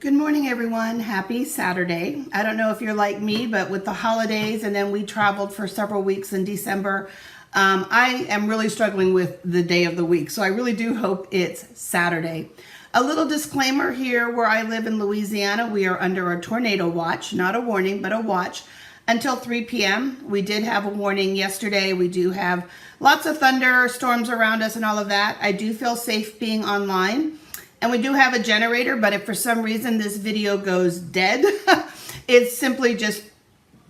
Good morning, everyone. Happy Saturday. I don't know if you're like me, but with the holidays and then we traveled for several weeks in December, I am really struggling with the day of the week. So I really do hope it's Saturday. A little disclaimer here, where I live in Louisiana, we are under a tornado watch, not a warning, but a watch until 3 p.m. We did have a warning yesterday. We do have lots of thunder, storms around us and all of that. I do feel safe being online. And we do have a generator, but if for some reason this video goes dead, it's simply just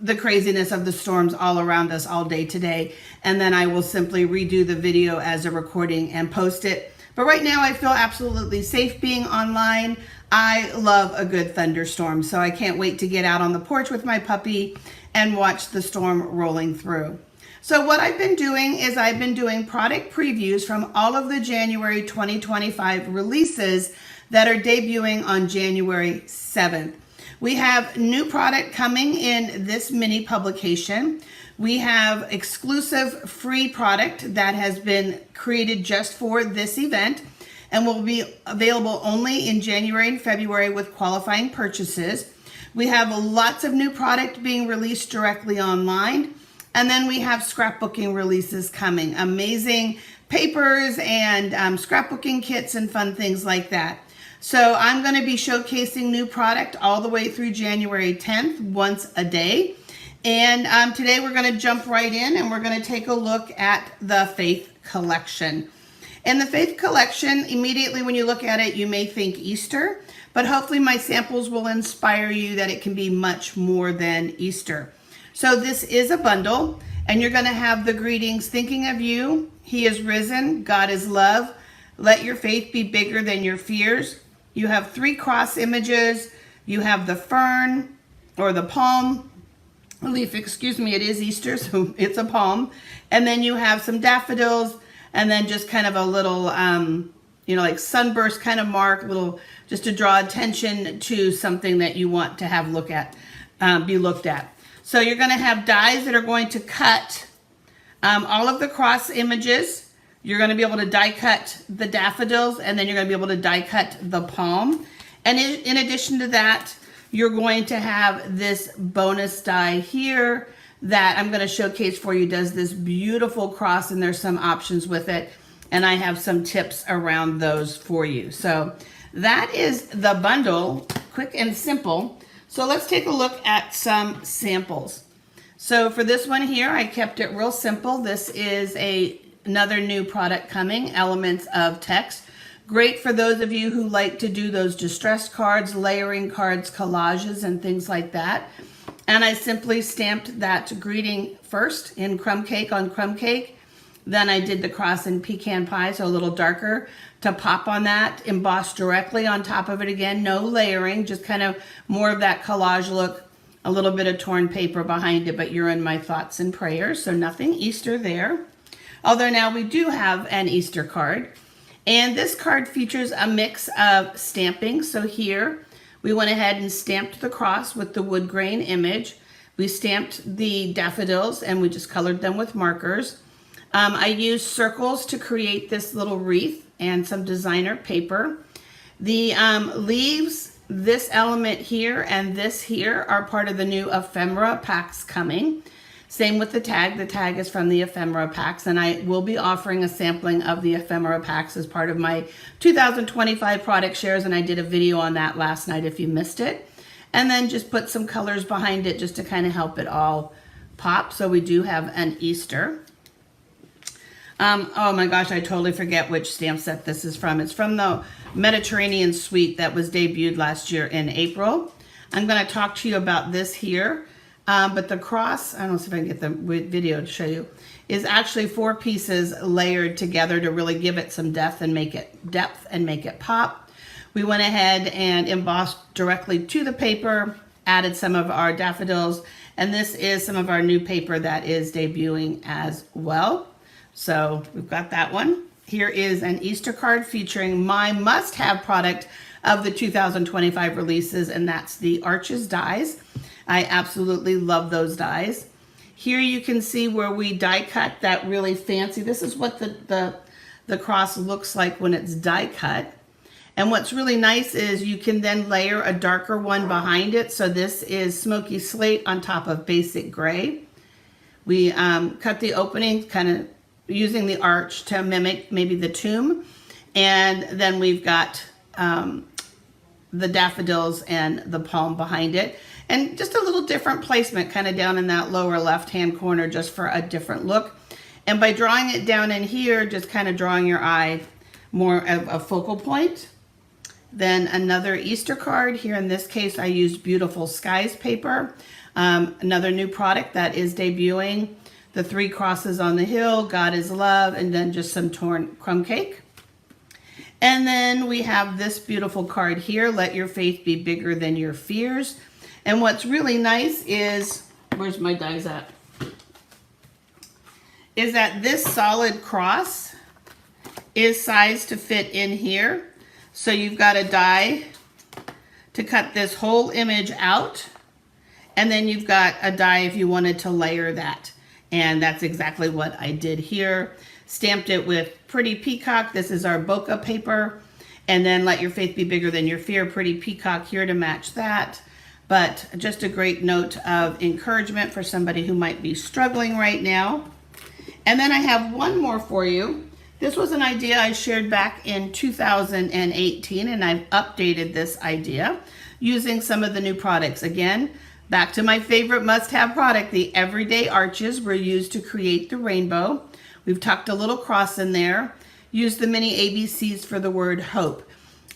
the craziness of the storms all around us all day today. And then I will simply redo the video as a recording and post it. But right now I feel absolutely safe being online. I love a good thunderstorm, so I can't wait to get out on the porch with my puppy and watch the storm rolling through. So what I've been doing is I've been doing product previews from all of the January 2025 releases that are debuting on January 7th. We have new product coming in this mini publication. We have exclusive free product that has been created just for this event and will be available only in January and February with qualifying purchases. We have lots of new product being released directly online. And then we have scrapbooking releases coming. Amazing papers and scrapbooking kits and fun things like that. So I'm going to be showcasing new product all the way through January 10th, once a day. And today we're going to jump right in and we're going to take a look at the Faith Collection. In the Faith Collection, immediately when you look at it, you may think Easter, but hopefully my samples will inspire you that it can be much more than Easter. So this is a bundle, and you're going to have the greetings, thinking of you, He is risen, God is love, let your faith be bigger than your fears. You have 3 cross images. You have the fern or the palm leaf, excuse me, it is Easter, so it's a palm. And then you have some daffodils, and then just kind of a little, like sunburst kind of mark, little, just to draw attention to something that you want to have be looked at. So you're going to have dies that are going to cut all of the cross images. You're going to be able to die cut the daffodils, and then you're going to be able to die cut the palm. And in addition to that, you're going to have this bonus die here that I'm going to showcase for you. Does this beautiful cross, and there's some options with it. And I have some tips around those for you. So that is the bundle, quick and simple. So let's take a look at some samples. So for this one here, I kept it real simple. This is another new product coming, Elements of Text. Great for those of you who like to do those distressed cards, layering cards, collages, and things like that. And I simply stamped that greeting first in crumb cake on crumb cake. Then I did the cross in pecan pie, so a little darker, to pop on that, embossed directly on top of it again. No layering, just kind of more of that collage look, a little bit of torn paper behind it, but you're in my thoughts and prayers, so nothing Easter there. Although now we do have an Easter card. And this card features a mix of stamping. So here we went ahead and stamped the cross with the wood grain image. We stamped the daffodils and we just colored them with markers. I used circles to create this little wreath and some designer paper. The leaves, this element here and this here, are part of the new ephemera packs coming. Same with the tag. The tag is from the ephemera packs, and I will be offering a sampling of the ephemera packs as part of my 2025 product shares, and I did a video on that last night if you missed it. And then just put some colors behind it just to kind of help it all pop. So we do have an Easter. Oh my gosh, I totally forget which stamp set this is from. It's from the Mediterranean Suite that was debuted last year in April. I'm going to talk to you about this here. But the cross, I don't know if I can get the video to show you, is actually 4 pieces layered together to really give it some depth and make it pop. We went ahead and embossed directly to the paper, added some of our daffodils, and this is some of our new paper that is debuting as well. So we've got that one. Here is an Easter card featuring my must-have product of the 2025 releases, and that's the Arches dies. I absolutely love those dies. Here you can see where we die cut that really fancy. This is what the cross looks like when it's die cut. And what's really nice is you can then layer a darker one behind it. So this is smoky slate on top of basic gray. We cut the opening kind of using the arch to mimic maybe the tomb. And then we've got the daffodils and the palm behind it. And just a little different placement kind of down in that lower left-hand corner just for a different look. And by drawing it down in here, just kind of drawing your eye more of a focal point. Then another Easter card. Here in this case, I used Beautiful Skies paper. Another new product that is debuting. The 3 crosses on the hill, God is love, and then just some torn crumb cake. And then we have this beautiful card here, Let Your Faith Be Bigger Than Your Fears. And what's really nice is, where's my dies at? Is that this solid cross is sized to fit in here. So you've got a die to cut this whole image out. And then you've got a die if you wanted to layer that. And that's exactly what I did here. Stamped it with Pretty Peacock. This is our bokeh paper. And then Let Your Faith Be Bigger Than Your Fear. Pretty Peacock here to match that. But just a great note of encouragement for somebody who might be struggling right now. And then I have one more for you. This was an idea I shared back in 2018, and I've updated this idea using some of the new products. Again, back to my favorite must-have product, the everyday arches were used to create the rainbow. We've tucked a little cross in there, used the mini ABCs for the word hope.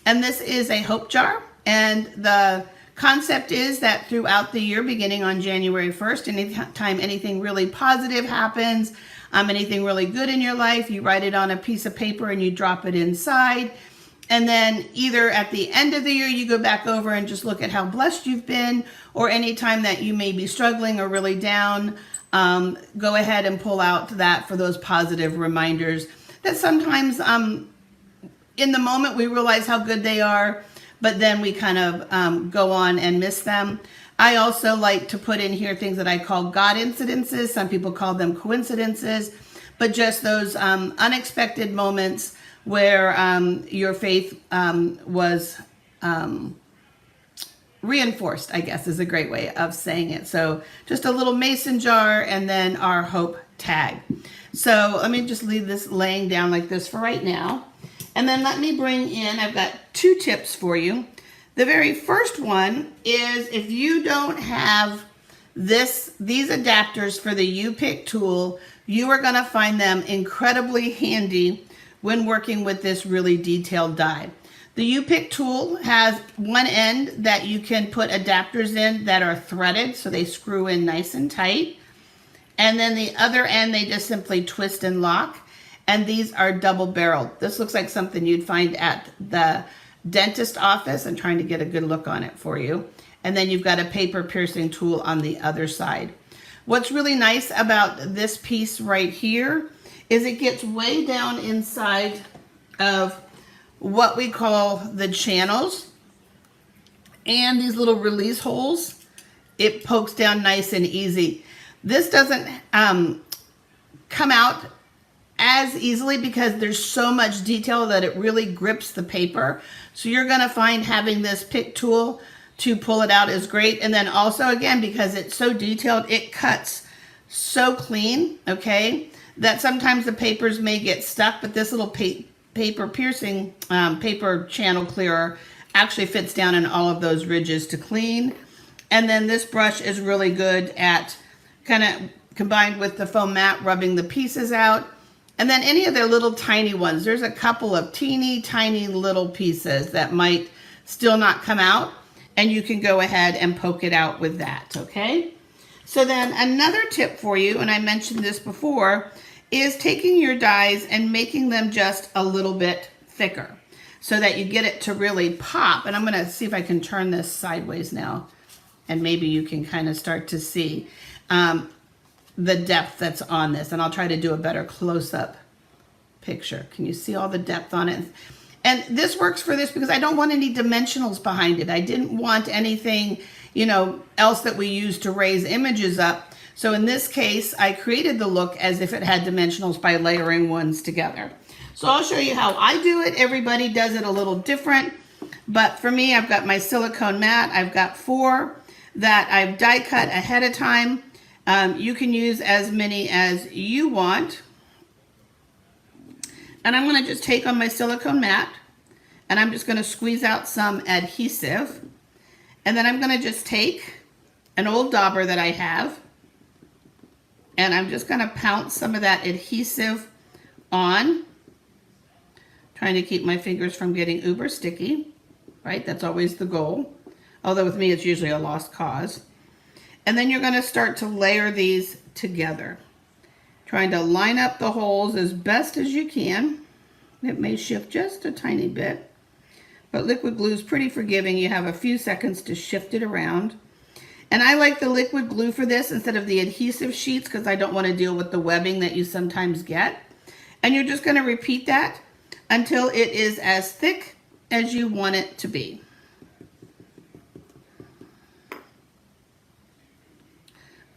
And this is a hope jar, and the concept is that throughout the year, beginning on January 1st, anytime anything really positive happens, anything really good in your life, you write it on a piece of paper and you drop it inside. And then either at the end of the year, you go back over and just look at how blessed you've been, or anytime that you may be struggling or really down, go ahead and pull out that for those positive reminders that sometimes in the moment we realize how good they are, but then we kind of go on and miss them. I also like to put in here things that I call God incidences. Some people call them coincidences, but just those unexpected moments where your faith was reinforced, I guess is a great way of saying it. So just a little mason jar and then our hope tag. So let me just leave this laying down like this for right now. And then let me bring in, I've got 2 tips for you. The very first one is if you don't have these adapters for the U-Pick tool, you are going to find them incredibly handy when working with this really detailed die. The U-Pick tool has one end that you can put adapters in that are threaded, so they screw in nice and tight. And then the other end, they just simply twist and lock. And these are double-barreled. This looks like something you'd find at the dentist office. I'm trying to get a good look on it for you. And then you've got a paper piercing tool on the other side. What's really nice about this piece right here is it gets way down inside of what we call the channels and these little release holes. It pokes down nice and easy. This doesn't come out as easily because there's so much detail that it really grips the paper. So you're gonna find having this pick tool to pull it out is great. And then also, again, because it's so detailed, it cuts so clean, okay, that sometimes the papers may get stuck, but this little paper piercing, paper channel clearer actually fits down in all of those ridges to clean. And then this brush is really good at kind of combined with the foam mat, rubbing the pieces out. And then any of their little tiny ones, there's a couple of teeny tiny little pieces that might still not come out, and you can go ahead and poke it out with that, okay? So then another tip for you, and I mentioned this before, is taking your dies and making them just a little bit thicker so that you get it to really pop. And I'm gonna see if I can turn this sideways now, and maybe you can kind of start to see the depth that's on this, and I'll try to do a better close-up picture. Can you see all the depth on it? And this works for this because I don't want any dimensionals behind it. I didn't want anything, you know, else that we use to raise images up. So in this case, I created the look as if it had dimensionals by layering ones together. So I'll show you how I do it. Everybody does it a little different. But for me, I've got my silicone mat. I've got 4 that I've die cut ahead of time. You can use as many as you want. And I'm going to just take on my silicone mat and I'm just going to squeeze out some adhesive. And then I'm going to just take an old dauber that I have and I'm just going to pounce some of that adhesive on, trying to keep my fingers from getting uber sticky, right? That's always the goal. Although with me, it's usually a lost cause. And then you're going to start to layer these together, trying to line up the holes as best as you can. It may shift just a tiny bit, but liquid glue is pretty forgiving. You have a few seconds to shift it around. And I like the liquid glue for this instead of the adhesive sheets because I don't want to deal with the webbing that you sometimes get. And you're just going to repeat that until it is as thick as you want it to be. I'm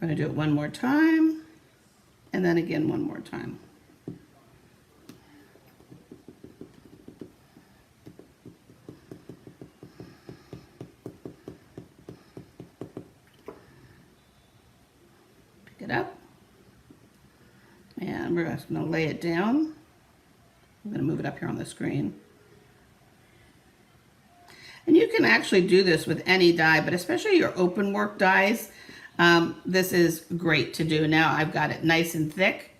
going to do it one more time, and then again one more time. Pick it up, and we're just going to lay it down. I'm going to move it up here on the screen. And you can actually do this with any die, but especially your open work dies. This is great to do. Now I've got it nice and thick.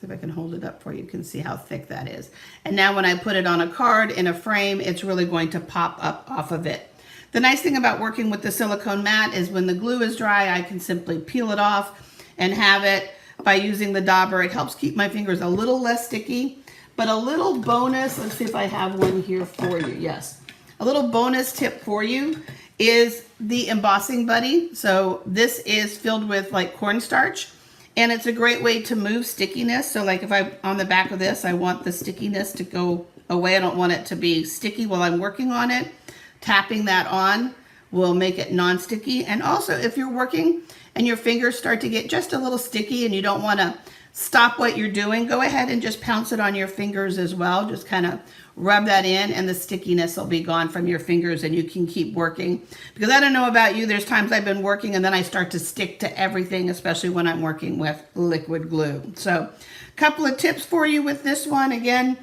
See if I can hold it up for you. You can see how thick that is. And now when I put it on a card in a frame, it's really going to pop up off of it. The nice thing about working with the silicone mat is when the glue is dry, I can simply peel it off and have it by using the dauber. It helps keep my fingers a little less sticky, but a little bonus, let's see if I have one here for you. Yes. A little bonus tip for you is the embossing buddy. So this is filled with like cornstarch, and it's a great way to move stickiness. So like if I, on the back of this, I want the stickiness to go away. I don't want it to be sticky while I'm working on it. Tapping that on will make it non-sticky. And also if you're working and your fingers start to get just a little sticky and you don't want to stop what you're doing, go ahead and just pounce it on your fingers as well. Just kind of rub that in and the stickiness will be gone from your fingers and you can keep working. Because I don't know about you, there's times I've been working and then I start to stick to everything, especially when I'm working with liquid glue. So a couple of tips for you with this one. Again,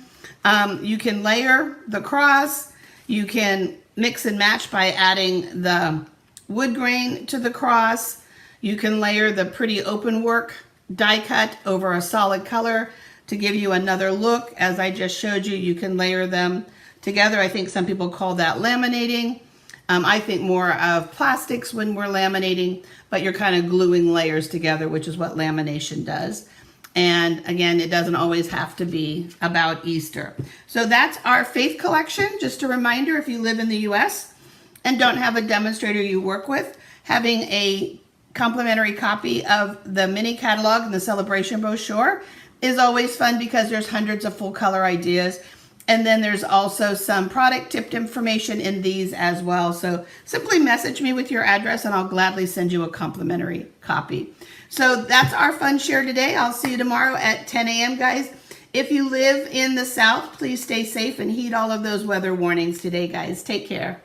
you can layer the cross. You can mix and match by adding the wood grain to the cross. You can layer the pretty open work die cut over a solid color to give you another look. As I just showed you, you can layer them together. I think some people call that laminating. I think more of plastics when we're laminating, but you're kind of gluing layers together, which is what lamination does. And again, it doesn't always have to be about Easter. So that's our faith collection. Just a reminder, if you live in the US and don't have a demonstrator you work with, having a complimentary copy of the mini catalog and the Sale-a-bration brochure is always fun because there's hundreds of full color ideas. And then there's also some product tipped information in these as well. So simply message me with your address and I'll gladly send you a complimentary copy. So that's our fun share today. I'll see you tomorrow at 10 a.m. guys. If you live in the South, please stay safe and heed all of those weather warnings today, guys. Take care.